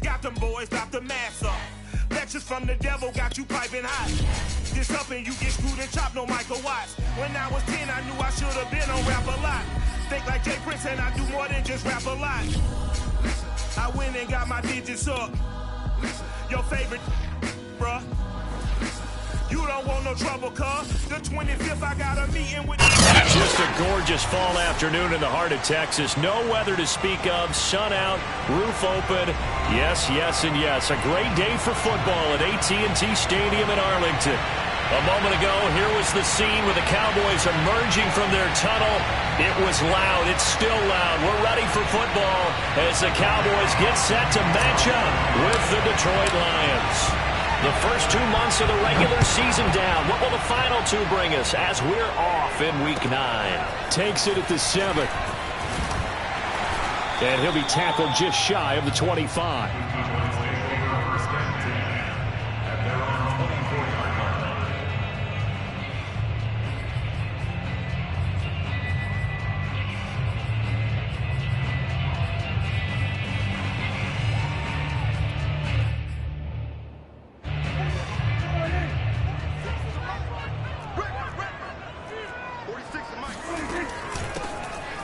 Got them boys, drop the mask up. Lectures from the devil got you piping hot. This up and you get screwed and chopped, no Michael Watts. When I was 10, I knew I should have been on rap a lot. Think like Jay Prince and I do more than just rap a lot. I went and got my digits up. Your favorite, bruh. You don't want no trouble, cuz. The 25th, I got a meeting with... Just a gorgeous fall afternoon in the heart of Texas. No weather to speak of. Sun out, roof open. Yes, yes, and yes. A great day for football at AT&T Stadium in Arlington. A moment ago, here was the scene with the Cowboys emerging from their tunnel. It was loud. It's still loud. We're ready for football as the Cowboys get set to match up with the Detroit Lions. The first 2 months of the regular season down. What will the final two bring us as we're off in Week 9? Takes it at the 7th. And he'll be tackled just shy of the 25.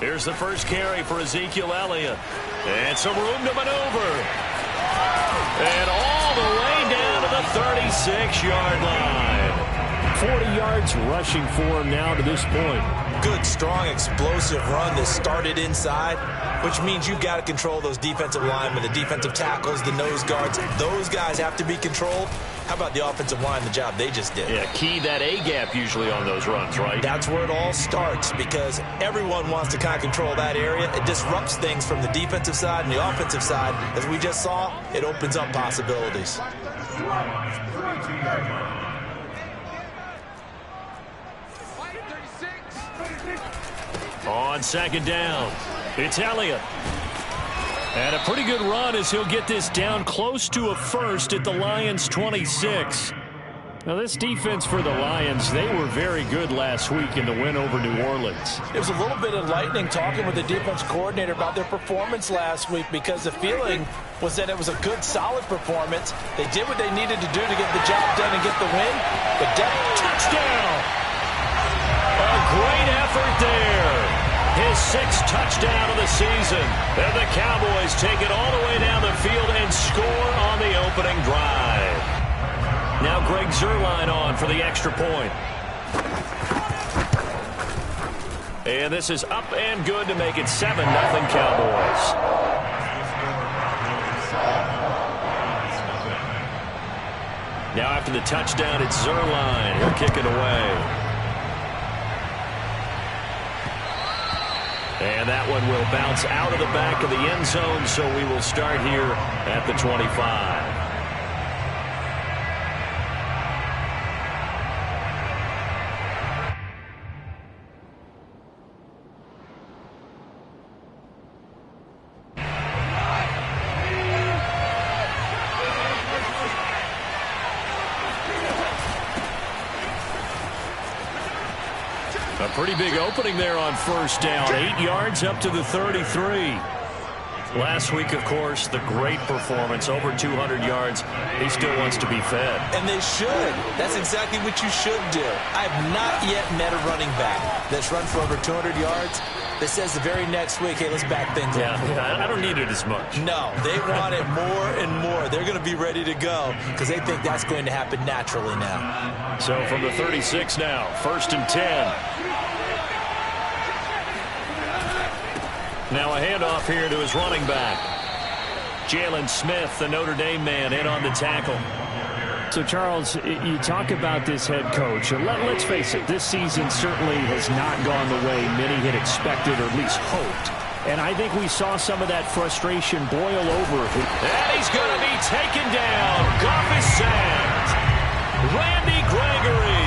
Here's the first carry for Ezekiel Elliott. And some room to maneuver. And all the way down to the 36-yard line. 40 yards rushing for him now to this point. Good, strong, explosive run that started inside, which means you've got to control those defensive linemen, the defensive tackles, the nose guards. Those guys have to be controlled. How about the offensive line, the job they just did? Yeah, key that A-gap usually on those runs, right? That's where it all starts because everyone wants to kind of control that area. It disrupts things from the defensive side and the offensive side. As we just saw, it opens up possibilities. On second down, it's Elliott. And a pretty good run as he'll get this down close to a first at the Lions' 26. Now, this defense for the Lions, they were very good last week in the win over New Orleans. It was a little bit enlightening talking with the defense coordinator about their performance last week because the feeling was that it was a good, solid performance. They did what they needed to do to get the job done and get the win. But touchdown! A great effort there. His 6th touchdown of the season. And the Cowboys take it all the way down the field and score on the opening drive. Now Greg Zuerlein on for the extra point. And this is up and good to make it 7-0 Cowboys. Now after the touchdown, it's Zuerlein. He'll kick it away. And that one will bounce out of the back of the end zone, so we will start here at the 25. A pretty big opening there on first down. 8 yards up to the 33. Last week, of course, the great performance, over 200 yards. He still wants to be fed. And they should. That's exactly what you should do. I have not yet met a running back that's run for over 200 yards that says the very next week, hey, let's back things up. Yeah, I don't need it as much. No, they want it more and more. They're going to be ready to go because they think that's going to happen naturally now. So from the 36 now, 1st and 10. Now a handoff here to his running back. Jalen Smith, the Notre Dame man, in on the tackle. So, Charles, you talk about this head coach. And let's face it, this season certainly has not gone the way many had expected or at least hoped. And I think we saw some of that frustration boil over. And he's going to be taken down. Goff is sacked. Randy Gregory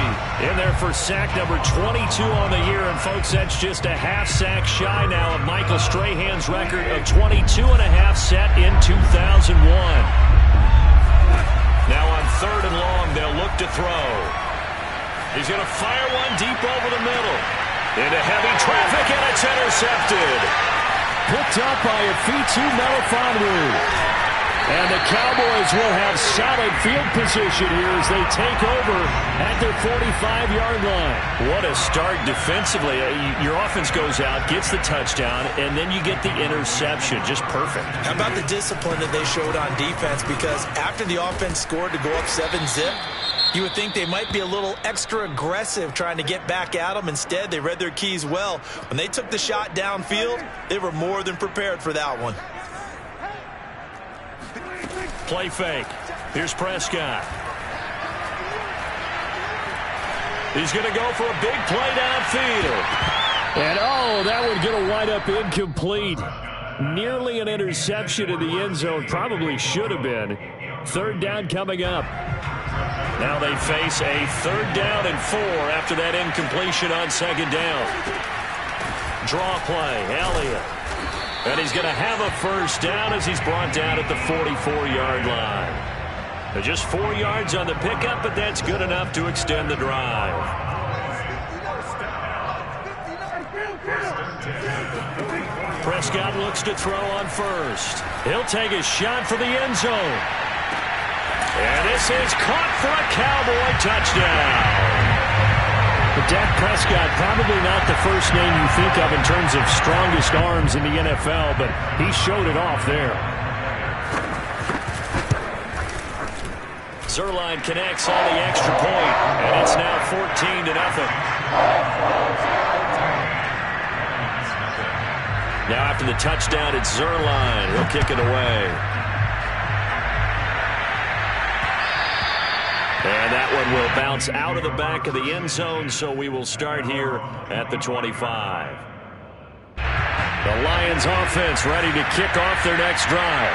in there for sack number 22 on the year. And, folks, that's just a half sack shy now of Michael Strahan's record of 22 and a half set in 2001. Now on 3rd and long, they'll look to throw. He's going to fire one deep over the middle. Into heavy traffic, and it's intercepted. Picked up by Afitu Melifonwu. And the Cowboys will have solid field position here as they take over at their 45-yard line. What a start defensively. Your offense goes out, gets the touchdown, and then you get the interception. Just perfect. How about the discipline that they showed on defense? Because after the offense scored to go up 7-zip, you would think they might be a little extra aggressive trying to get back at them. Instead, they read their keys well. When they took the shot downfield, they were more than prepared for that one. Play fake. Here's Prescott. He's going to go for a big play downfield. And, that would get a wind-up incomplete. Nearly an interception in the end zone. Probably should have been. Third down coming up. Now they face a 3rd down and 4 after that incompletion on 2nd down. Draw play. Elliott. And he's going to have a 1st down as he's brought down at the 44-yard line. Just 4 yards on the pickup, but that's good enough to extend the drive. Prescott looks to throw on 1st. He'll take a shot for the end zone. And this is caught for a Cowboy touchdown. But Dak Prescott, probably not the first name you think of in terms of strongest arms in the NFL, but he showed it off there. Zuerlein connects on the extra point, and it's now 14-0. Now after the touchdown, it's Zuerlein. He'll kick it away. And that one will bounce out of the back of the end zone, so we will start here at the 25. The Lions offense ready to kick off their next drive.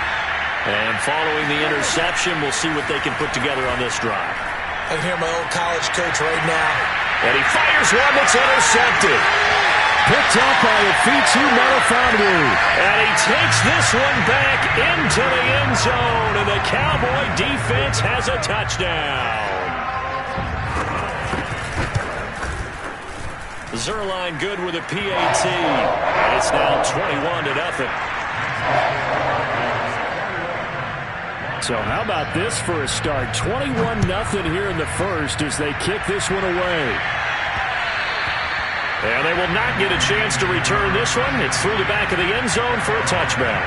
And following the interception, we'll see what they can put together on this drive. I can hear my old college coach right now. And he fires one that's intercepted. Picked up by Afitu Melifonwu. And he takes this one back into the end zone. And the Cowboy defense has a touchdown. Zuerlein good with a PAT. And it's now 21-0. So how about this for a start? 21-0 here in the first as they kick this one away. And they will not get a chance to return this one. It's through the back of the end zone for a touchback.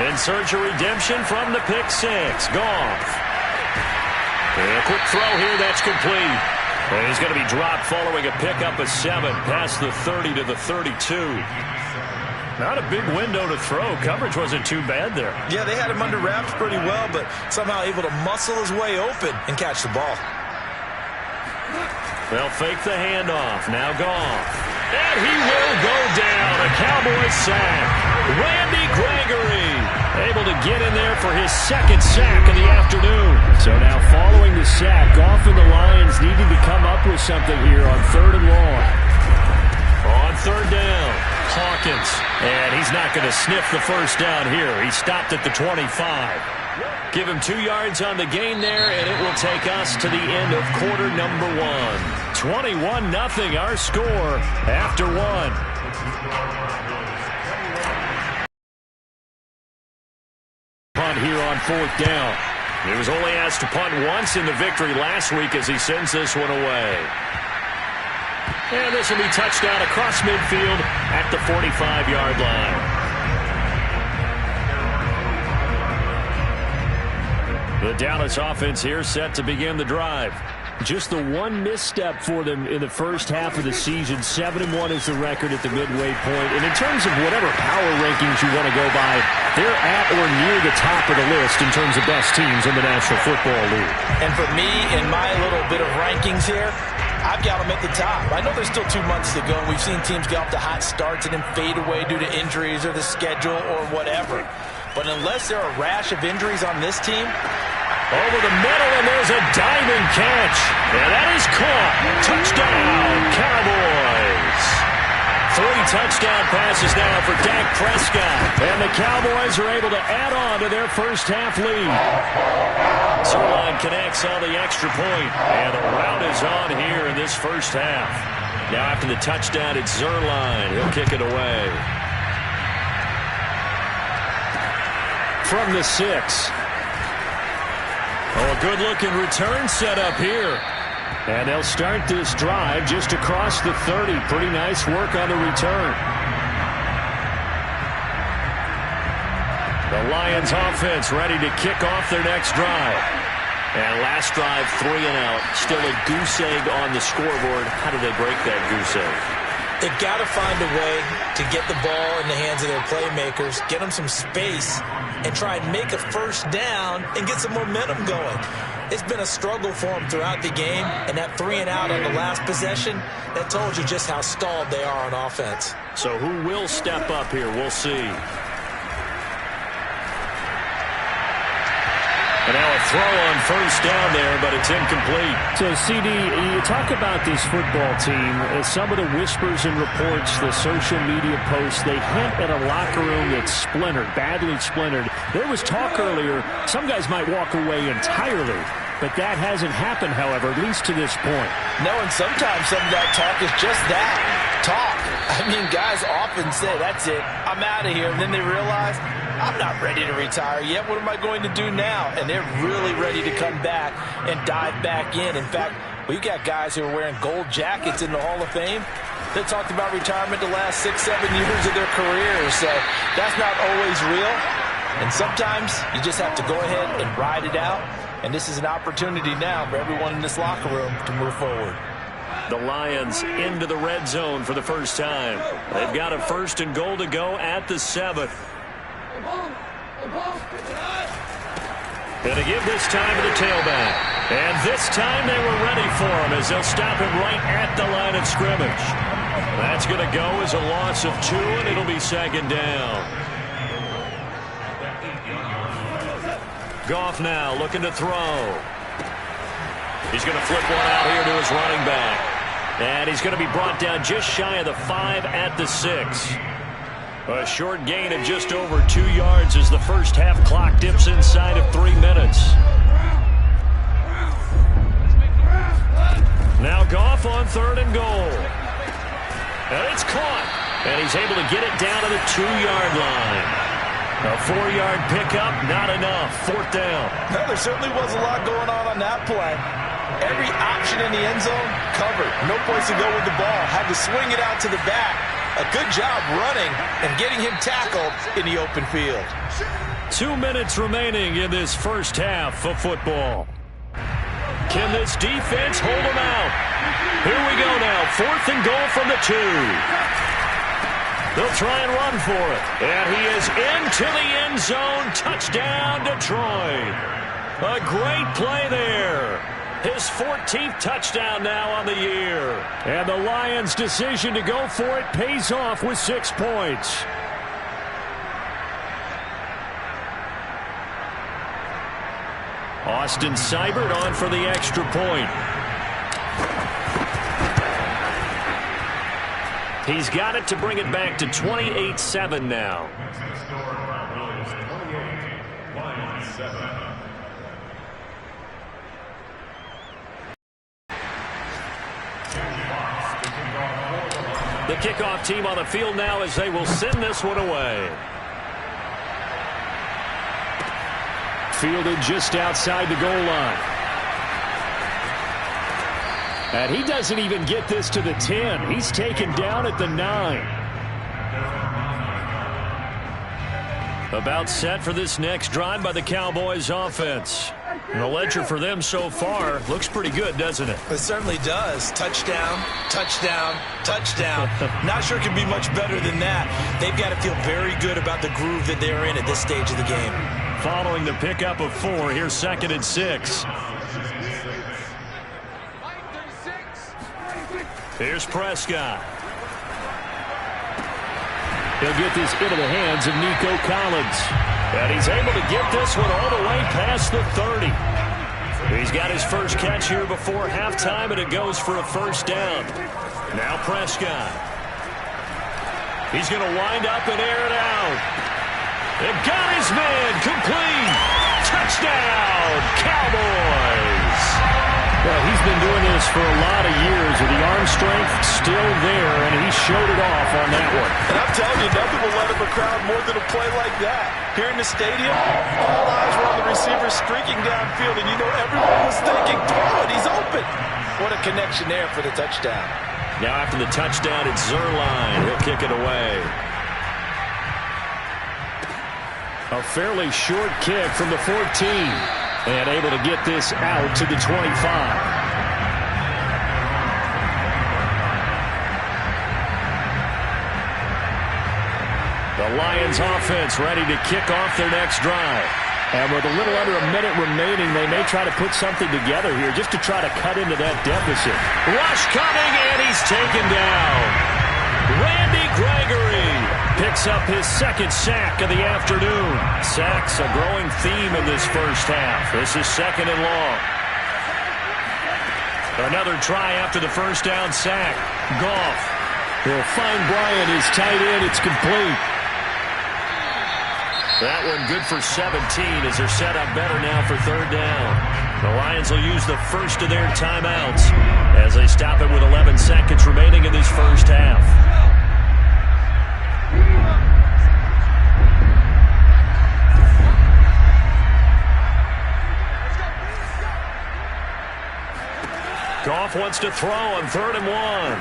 In search of redemption from the pick six. Goff. And a quick throw here, that's complete. And he's going to be dropped following a pickup of 7 past the 30 to the 32. Not a big window to throw. Coverage wasn't too bad there. Yeah, they had him under wraps pretty well, but somehow able to muscle his way open and catch the ball. They'll fake the handoff. Now Goff. And he will go down. A Cowboy sack. Randy Gregory able to get in there for his 2nd sack of the afternoon. So now following the sack, Goff and the Lions needing to come up with something here on 3rd and long. On 3rd down, Hawkins. And he's not going to sniff the 1st down here. He stopped at the 25. Give him 2 yards on the gain there, and it will take us to the end of quarter number 1. 21-0 our score after 1. Punt here on 4th down. He was only asked to punt once in the victory last week as he sends this one away. And this will be touchdown across midfield at the 45-yard line. The Dallas offense here set to begin the drive. Just the one misstep for them in the first half of the season. 7-1 is the record at the midway point. And in terms of whatever power rankings you want to go by, they're at or near the top of the list in terms of best teams in the National Football League. And for me, in my little bit of rankings here, I've got them at the top. I know there's still 2 months to go, and we've seen teams get off to hot starts and then fade away due to injuries or the schedule or whatever. But unless there are a rash of injuries on this team, over the middle, and there's a diving catch. And that is caught. Touchdown, Cowboys. 3 touchdown passes now for Dak Prescott. And the Cowboys are able to add on to their first half lead. Zerline connects on the extra point. And the rout is on here in this first half. Now after the touchdown, it's Zerline. He'll kick it away. From the 6. Oh, a good-looking return set up here. And they'll start this drive just across the 30. Pretty nice work on the return. The Lions offense ready to kick off their next drive. And last drive, 3 and out. Still a goose egg on the scoreboard. How do they break that goose egg? They've got to find a way to get the ball in the hands of their playmakers, get them some space, and try and make a first down and get some momentum going. It's been a struggle for them throughout the game, and that 3 and out on the last possession, that told you just how stalled they are on offense. So who will step up here? We'll see. And now a throw on first down there, but it's incomplete. So, CD, you talk about this football team. Some of the whispers and reports, the social media posts, they hint at a locker room that's splintered, badly splintered. There was talk earlier, some guys might walk away entirely. But that hasn't happened, however, at least to this point. No, and sometimes some of that talk is just that, talk. I mean, guys often say, that's it, I'm out of here. And then they realize, I'm not ready to retire yet. What am I going to do now? And they're really ready to come back and dive back in. In fact, we've got guys who are wearing gold jackets in the Hall of Fame. They talked about retirement the last 6-7 years of their careers. So that's not always real. And sometimes you just have to go ahead and ride it out. And this is an opportunity now for everyone in this locker room to move forward. The Lions into the red zone for the first time. They've got a 1st and goal to go at the 7th. Going to give this time to the tailback. And this time they were ready for him as they'll stop him right at the line of scrimmage. That's going to go as a loss of 2, and it'll be 2nd down. Goff now looking to throw. He's going to flip one out here to his running back. And he's going to be brought down just shy of the 5 at the 6. A short gain of just over 2 yards as the first half clock dips inside of 3 minutes. Now Goff on 3rd and goal. And it's caught. And he's able to get it down to the 2-yard line. A 4-yard pickup, not enough. 4th down. No, there certainly was a lot going on that play. Every option in the end zone covered. No place to go with the ball. Had to swing it out to the back. A good job running and getting him tackled in the open field. 2 minutes remaining in this first half of football. Can this defense hold them out? Here we go now. 4th and goal from the 2. They'll try and run for it. And he is into the end zone. Touchdown, Detroit. A great play there. His 14th touchdown now on the year. And the Lions' decision to go for it pays off with 6 points. Austin Seibert on for the extra point. He's got it to bring it back to 28-7 now. The kickoff team on the field now as they will send this one away. Fielded just outside the goal line. And he doesn't even get this to the 10. He's taken down at the 9. About set for this next drive by the Cowboys offense. And the ledger for them so far looks pretty good, doesn't it? It certainly does. Touchdown, touchdown, touchdown. Not sure it can be much better than that. They've got to feel very good about the groove that they're in at this stage of the game. Following the pickup of 4, here's 2nd and 6. Here's Prescott. He'll get this into the hands of Nico Collins. And he's able to get this one all the way past the 30. He's got his first catch here before halftime, and it goes for a 1st down. Now Prescott. He's going to wind up and air it out. And got his man complete. Touchdown, Cowboys. Well, he's been doing this for a lot of years with the arm strength still there, and he showed it off on that one. And I'm telling you, nothing will let him a crowd more than a play like that. Here in the stadium, all eyes were on the receiver streaking downfield, and you know everyone was thinking, throw it, he's open. What a connection there for the touchdown. Now after the touchdown, it's Zerline. He'll kick it away. A fairly short kick from the 14. And able to get this out to the 25. The Lions offense ready to kick off their next drive. And with a little under a minute remaining, they may try to put something together here just to try to cut into that deficit. Rush coming, and he's taken down. Randy Gregory picks up his second sack of the afternoon. Sacks a growing theme in this first half. This is second and long. Another try after the first down sack. Goff will find Bryant, his tight end. It's complete. That one good for 17 as they're set up better now for third down. The Lions will use the first of their timeouts as they stop it with 11 seconds remaining in this first half. Goff wants to throw on 3rd and 1.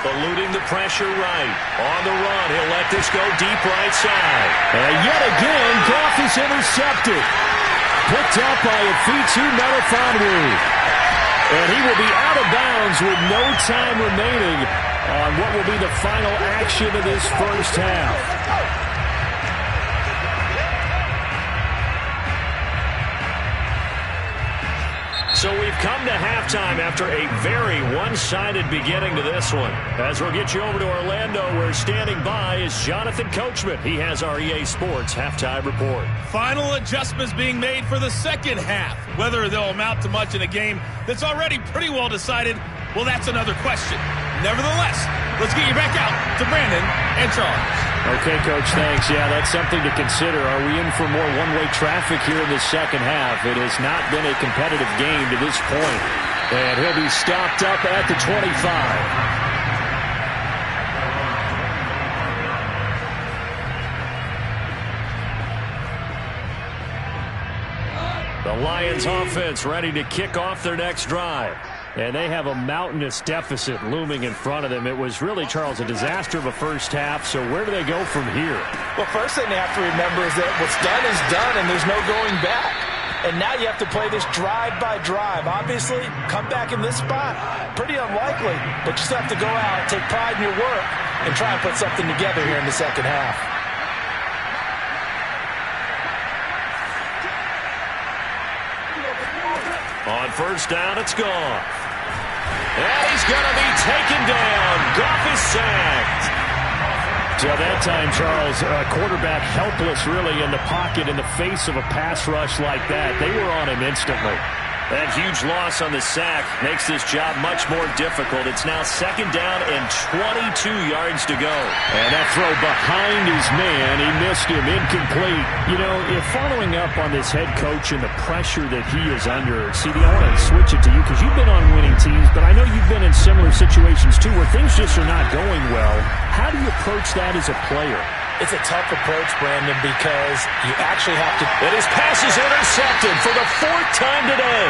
Eluding the pressure right. On the run, he'll let this go deep right side. And yet again, Goff is intercepted. Picked up by Afitu Melifonwu. And he will be out of bounds with no time remaining on what will be the final action of this first half. So we've come to halftime after a very one-sided beginning to this one. As we'll get you over to Orlando, where standing by is Jonathan Coachman. He has our EA Sports halftime report. Final adjustments being made for the second half. Whether they'll amount to much in a game that's already pretty well decided, well, that's another question. Nevertheless, let's get you back out to Brandon and Charles. Okay, Coach, thanks. Yeah, that's something to consider. Are we in for more one-way traffic here in the second half? It has not been a competitive game to this point. And he'll be stopped up at the 25. The Lions offense ready to kick off their next drive. And they have a mountainous deficit looming in front of them. It was really, Charles, a disaster of a first half. So where do they go from here? Well, first thing they have to remember is that what's done is done, and there's no going back. And now you have to play this drive by drive. Obviously, come back in this spot, pretty unlikely. But you still have to go out, take pride in your work, and try and put something together here in the second half. On first down, it's Goff. And he's going to be taken down. Goff is sacked. So that time, Charles, quarterback helpless really in the pocket in the face of a pass rush like that. They were on him instantly. That huge loss on the sack makes this job much more difficult. It's now second down and 22 yards to go. And that throw behind his man, he missed him, incomplete. You know, if following up on this head coach and the pressure that he is under, CD, I want to switch it to you because you've been on winning teams, but I know you've been in similar situations too where things just are not going well. How do you approach that as a player? It's a tough approach, Brandon, because you actually have to... And his pass is intercepted for the 4th time today.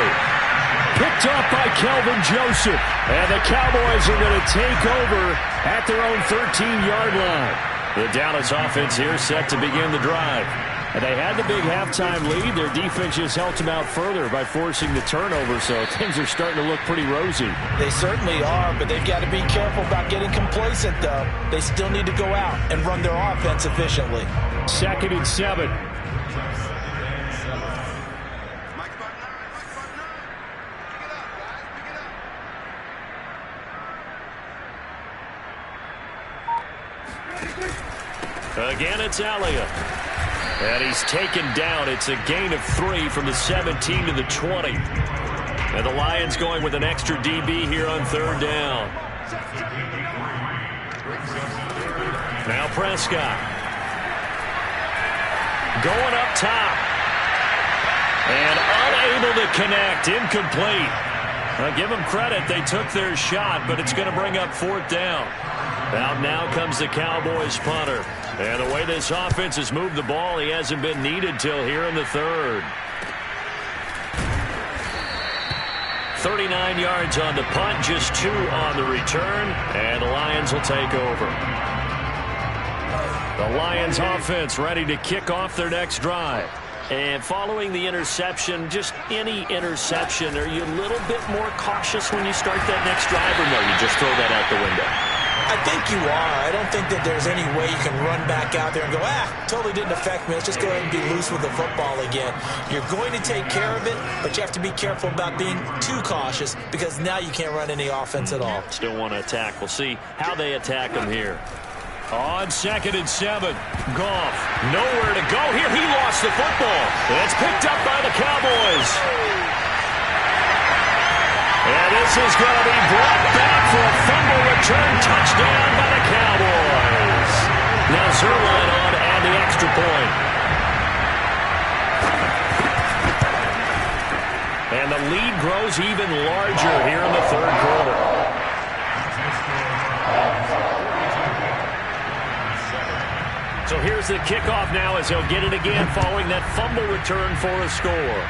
Picked up by Kelvin Joseph. And the Cowboys are going to take over at their own 13-yard line. The Dallas offense here set to begin the drive. And they had the big halftime lead. Their defense just helped them out further by forcing the turnover, so things are starting to look pretty rosy. They certainly are, but they've got to be careful about getting complacent, though. They still need to go out and run their offense efficiently. 2nd and 7. Again, it's Elliott. And he's taken down. It's a gain of 3 from the 17 to the 20. And the Lions going with an extra DB here on 3rd down. Now Prescott. Going up top. And unable to connect. Incomplete. I'll give them credit. They took their shot, but it's going to bring up 4th down. Out now comes the Cowboys punter. And the way this offense has moved the ball, he hasn't been needed till here in the 3rd. 39 yards on the punt, just 2 on the return, and the Lions will take over. The Lions offense ready to kick off their next drive. And following the interception, just any interception, are you a little bit more cautious when you start that next drive, or no, you just throw that out the window? I think you are. I don't think that there's any way you can run back out there and go, totally didn't affect me. Let's just go ahead and be loose with the football again. You're going to take care of it, but you have to be careful about being too cautious because now you can't run any offense at all. Still want to attack. We'll see how they attack them here. On 2nd and 7, Goff, nowhere to go here. He lost the football. It's picked up by the Cowboys. And this is going to be brought back for a fumble return touchdown by the Cowboys. Now Zerline on and the extra point. And the lead grows even larger here in the 3rd quarter. So here's the kickoff now as he'll get it again following that fumble return for a score.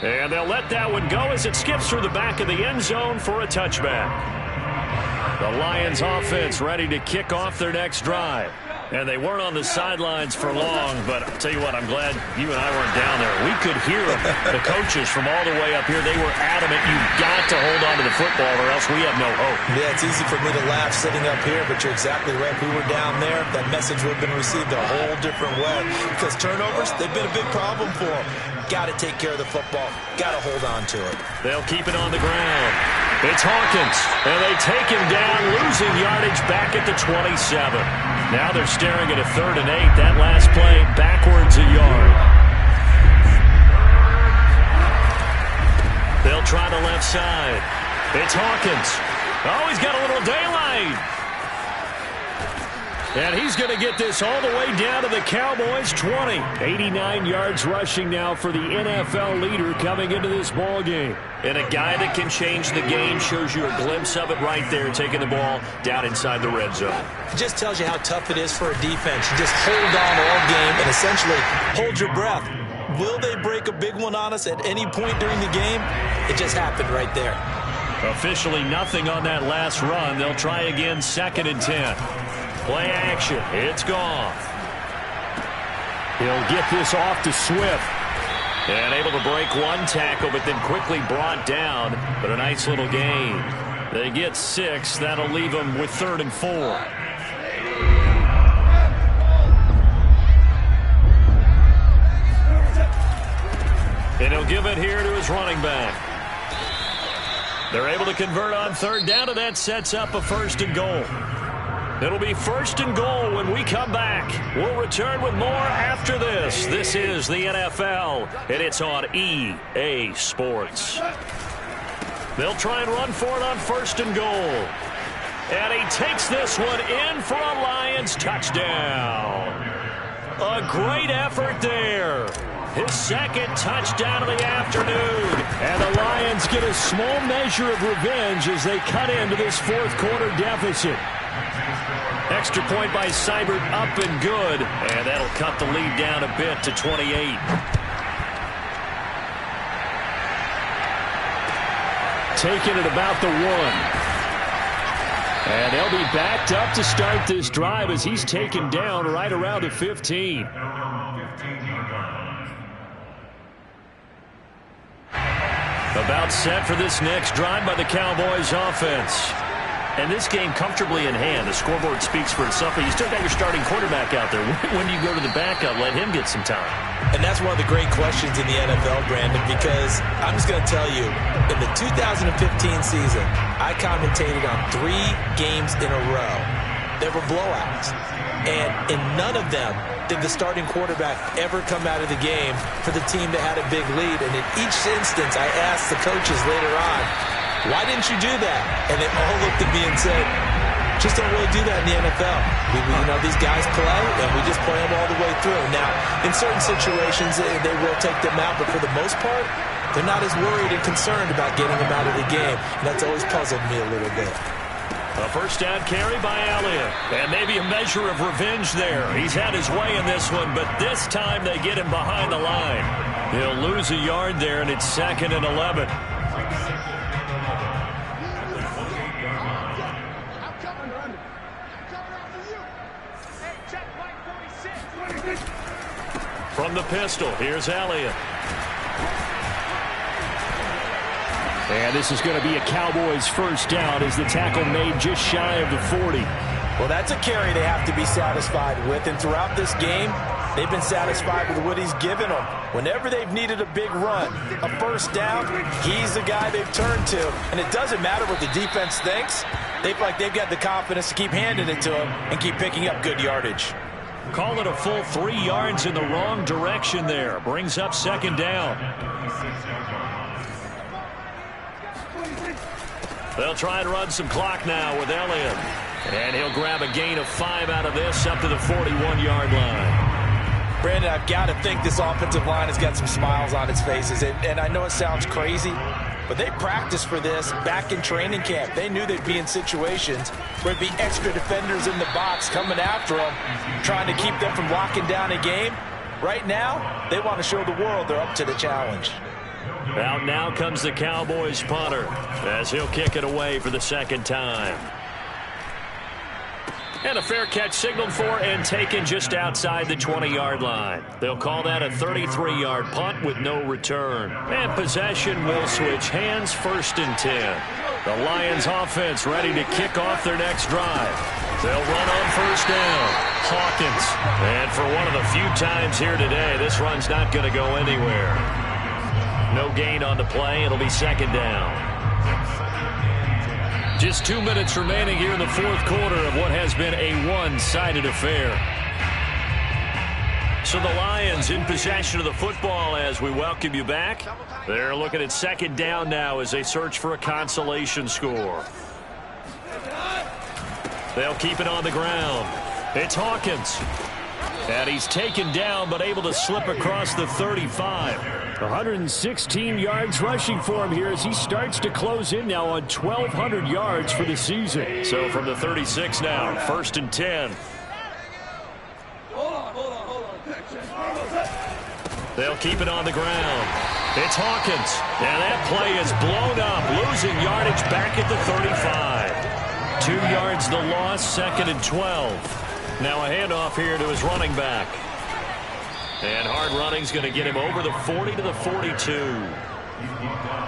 And they'll let that one go as it skips through the back of the end zone for a touchback. The Lions offense ready to kick off their next drive. And they weren't on the sidelines for long, but I'll tell you what, I'm glad you and I weren't down there. We could hear them, the coaches from all the way up here. They were adamant, you've got to hold on to the football or else we have no hope. Yeah, it's easy for me to laugh sitting up here, but you're exactly right. If we were down there, that message would have been received a whole different way. Because turnovers, they've been a big problem for them. Got to take care of the football. Got to hold on to it. They'll keep it on the ground. It's Hawkins, and they take him down, losing yardage back at the 27. Now they're staring at a 3rd and 8. That last play backwards a yard. They'll try the left side. It's Hawkins. Oh, he's got a little daylight. And he's going to get this all the way down to the Cowboys' 20. 89 yards rushing now for the NFL leader coming into this ball game. And a guy that can change the game, shows you a glimpse of it right there, taking the ball down inside the red zone. It just tells you how tough it is for a defense. You just hold on all game and essentially hold your breath. Will they break a big one on us at any point during the game? It just happened right there. Officially nothing on that last run. They'll try again, 2nd and 10. Play action. It's Goff. He'll get this off to Swift. And able to break one tackle, but then quickly brought down. But a nice little gain. They get 6. That'll leave them with 3rd and 4. And he'll give it here to his running back. They're able to convert on 3rd down, and that sets up a 1st and goal. It'll be 1st and goal when we come back. We'll return with more after this. This is the NFL, and it's on EA Sports. They'll try and run for it on 1st and goal. And he takes this one in for a Lions touchdown. A great effort there. His 2nd touchdown of the afternoon. And the Lions get a small measure of revenge as they cut into this 4th quarter deficit. Extra point by Seibert, up and good. And that'll cut the lead down a bit to 28. Taking it about the 1. And they'll be backed up to start this drive as he's taken down right around the 15. About set for this next drive by the Cowboys offense. And this game comfortably in hand. The scoreboard speaks for itself, but you still got your starting quarterback out there. When do you go to the backup, let him get some time? And that's one of the great questions in the NFL, Brandon, because I'm just going to tell you, in the 2015 season, I commentated on 3 games in a row. There were blowouts. And in none of them did the starting quarterback ever come out of the game for the team that had a big lead. And in each instance, I asked the coaches later on, Why didn't you do that? And they all looked at me and said, just don't really do that in the NFL. These guys play, and we just play them all the way through. Now, in certain situations, they will take them out, but for the most part, they're not as worried and concerned about getting them out of the game. And that's always puzzled me a little bit. A first down carry by Elliott. And maybe a measure of revenge there. He's had his way in this one, but this time they get him behind the line. He'll lose a yard there, and it's 2nd and 11. From the pistol, here's Elliott. And this is going to be a Cowboys first down as the tackle made just shy of the 40. Well, that's a carry they have to be satisfied with. And throughout this game, they've been satisfied with what he's given them. Whenever they've needed a big run, a first down, he's the guy they've turned to. And it doesn't matter what the defense thinks. They feel like they've got the confidence to keep handing it to him and keep picking up good yardage. Call it a full 3 yards in the wrong direction there. Brings up 2nd down. They'll try and run some clock now with Elliott. And he'll grab a gain of 5 out of this up to the 41-yard line. Brandon, I've got to think this offensive line has got some smiles on its faces. And I know it sounds crazy, but they practiced for this back in training camp. They knew they'd be in situations where there'd be extra defenders in the box coming after them, trying to keep them from locking down a game. Right now, they want to show the world they're up to the challenge. Out now comes the Cowboys punter as he'll kick it away for the 2nd time. And a fair catch signaled for and taken just outside the 20-yard line. They'll call that a 33-yard punt with no return. And possession will switch hands, 1st and 10. The Lions offense ready to kick off their next drive. They'll run on first down. Hawkins. And for one of the few times here today, this run's not going to go anywhere. No gain on the play. It'll be 2nd down. Just 2 minutes remaining here in the 4th quarter of what has been a one-sided affair. So the Lions in possession of the football as we welcome you back. They're looking at 2nd down now as they search for a consolation score. They'll keep it on the ground. It's Hawkins. And he's taken down but able to slip across the 35. 116 yards rushing for him here as he starts to close in now on 1,200 yards for the season. So from the 36 now, 1st and 10. They'll keep it on the ground. It's Hawkins. And that play is blown up, losing yardage back at the 35. 2 yards the loss, 2nd and 12. Now a handoff here to his running back. And hard running's going to get him over the 40 to the 42.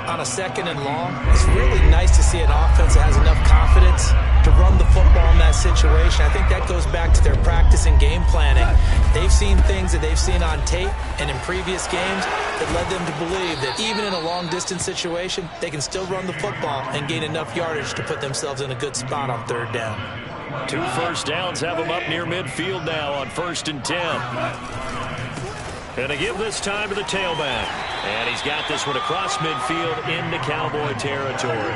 On a 2nd and long, it's really nice to see an offense that has enough confidence to run the football in that situation. I think that goes back to their practice and game planning. They've seen things that they've seen on tape and in previous games that led them to believe that even in a long-distance situation, they can still run the football and gain enough yardage to put themselves in a good spot on 3rd down. 2 first downs have him up near midfield now on 1st and 10. And to give this time to the tailback. And he's got this one across midfield into Cowboy territory.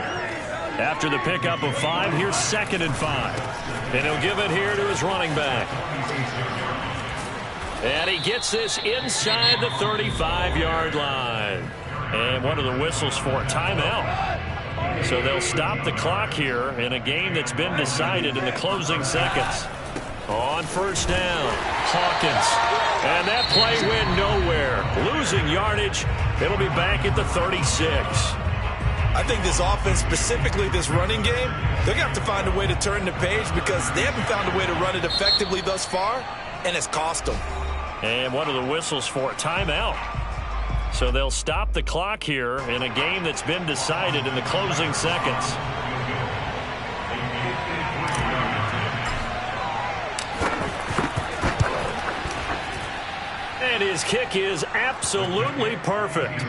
After the pickup of 5, here's 2nd and 5. And he'll give it here to his running back. And he gets this inside the 35-yard line. And one of the whistles for a timeout. So they'll stop the clock here in a game that's been decided in the closing seconds. On first down, Hawkins. And that play went nowhere. Losing yardage. It'll be back at the 36. I think this offense, specifically this running game, they're going to have to find a way to turn the page because they haven't found a way to run it effectively thus far, and it's cost them. And one of the whistles for a timeout. So they'll stop the clock here in a game that's been decided in the closing seconds. And his kick is absolutely perfect.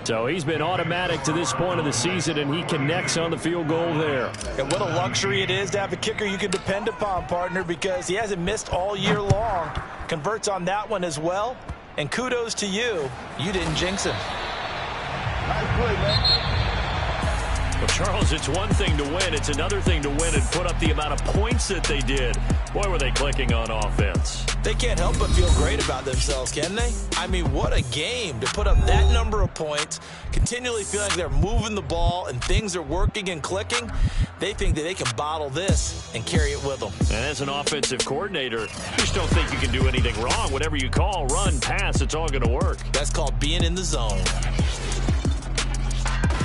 So he's been automatic to this point of the season, and he connects on the field goal there. And what a luxury it is to have a kicker you can depend upon, partner, because he hasn't missed all year long. Converts on that one as well. And kudos to you. You didn't jinx him. Nice play, man. Well, Charles, it's one thing to win. It's another thing to win and put up the amount of points that they did. Boy, were they clicking on offense. They can't help but feel great about themselves, can they? I mean, what a game to put up that number of points, continually feeling like they're moving the ball and things are working and clicking. They think that they can bottle this and carry it with them. And as an offensive coordinator, you just don't think you can do anything wrong. Whatever you call, run, pass, it's all going to work. That's called being in the zone.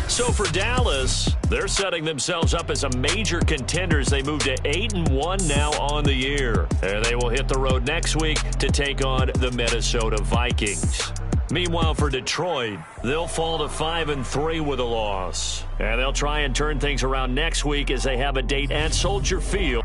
So for Dallas, they're setting themselves up as a major contender as they move to 8-1 now on the year. And they will hit the road next week to take on the Minnesota Vikings. Meanwhile, for Detroit, they'll fall to 5-3 with a loss. And they'll try and turn things around next week as they have a date at Soldier Field.